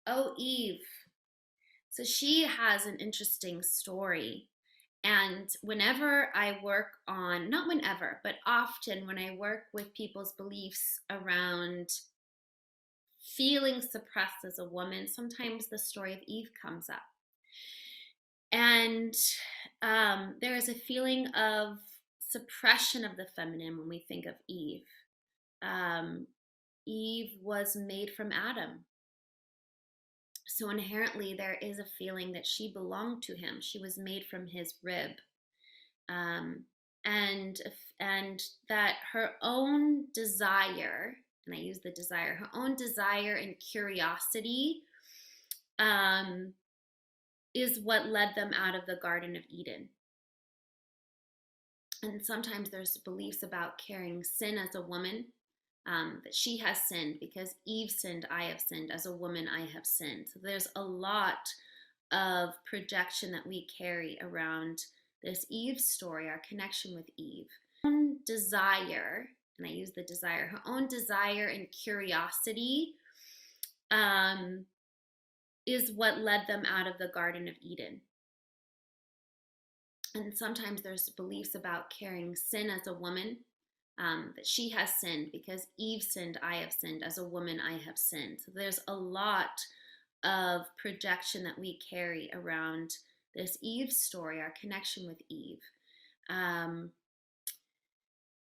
Oh, Eve. So she has an interesting story. And whenever I work on, not whenever, but often when I work with people's beliefs around feeling suppressed as a woman, sometimes the story of Eve comes up. And there is a feeling of suppression of the feminine when we think of Eve. Um, Eve was made from Adam. So inherently, there is a feeling that she belonged to him. She was made from his rib, um, and and that her own desire, and I use the desire, her own desire and curiosity, um, is what led them out of the Garden of Eden. And sometimes there's beliefs about carrying sin as a woman, that she has sinned because Eve sinned, I have sinned. As a woman, I have sinned. So there's a lot of projection that we carry around this Eve story, our connection with Eve. Her own desire, and I use the desire, her own desire and curiosity, um, is what led them out of the Garden of Eden. And sometimes there's beliefs about carrying sin as a woman, that she has sinned because Eve sinned, I have sinned. As a woman, I have sinned. So there's a lot of projection that we carry around this Eve story, our connection with Eve. Um,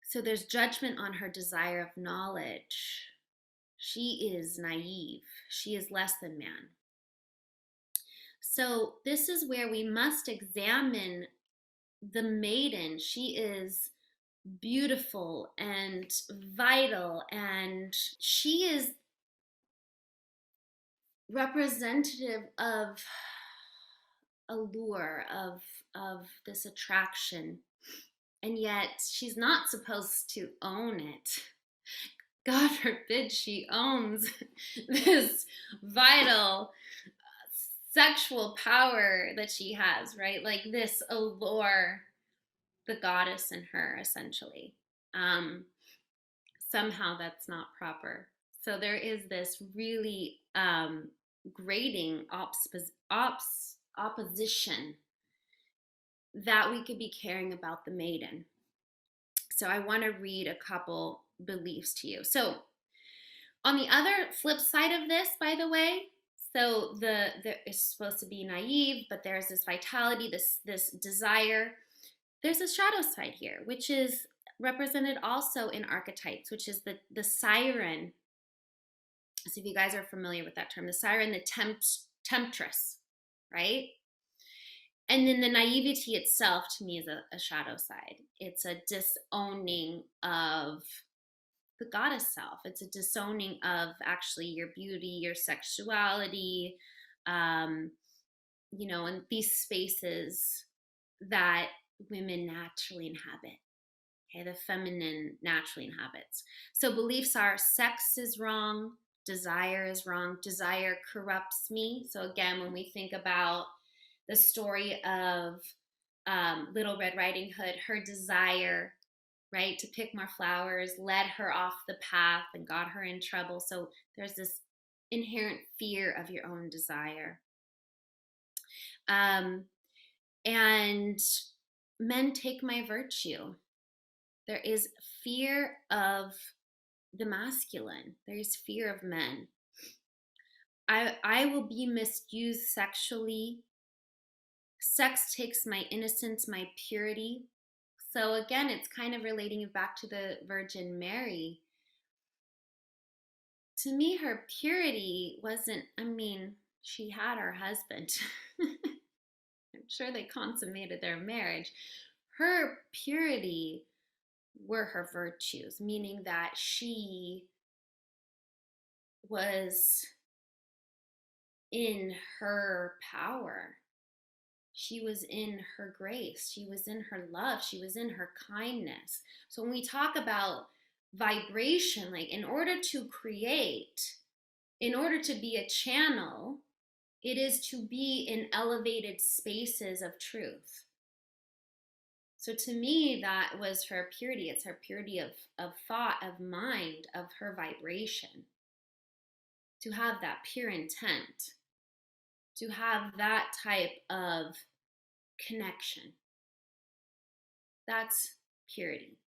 so there's judgment on her desire of knowledge. She is naive, she is less than man. So this is where we must examine the maiden. She is beautiful and vital, and she is representative of allure, of this attraction, and yet she's not supposed to own it. God forbid she owns this vital sexual power that she has, right? Like this allure, the goddess in her, essentially. Um, Somehow that's not proper. So there is this really grating opposition that we could be caring about the maiden. So I want to read a couple beliefs to you. So on the other flip side of this, by the way, so the is supposed to be naive, but there's this vitality, this desire. There's a shadow side here, which is represented also in archetypes, which is the siren. So if you guys are familiar with that term, the siren, the temptress, right? And then the naivety itself to me is a shadow side. It's a disowning of the goddess self. It's a disowning of actually your beauty, your sexuality, um, and these spaces that women naturally inhabit. Okay, the feminine naturally inhabits. So beliefs are sex is wrong, desire is wrong, desire corrupts me. So again, when we think about the story of Little Red Riding Hood, her desire, right, to pick more flowers led her off the path and got her in trouble. So there's this inherent fear of your own desire. Um, and men take my virtue. There is fear of the masculine. There is fear of men. I will be misused sexually. Sex takes my innocence, my purity. So again, it's kind of relating it back to the Virgin Mary. To me, her purity wasn't, I mean, she had her husband. I'm sure they consummated their marriage. Her purity were her virtues, meaning that she was in her power. She was in her grace. She was in her love. She was in her kindness. So when we talk about vibration, like in order to create, in order to be a channel, it is to be in elevated spaces of truth. So to me, that was her purity. It's her purity of thought, of mind, of her vibration. to have that pure intent, to have that type of connection. That's purity.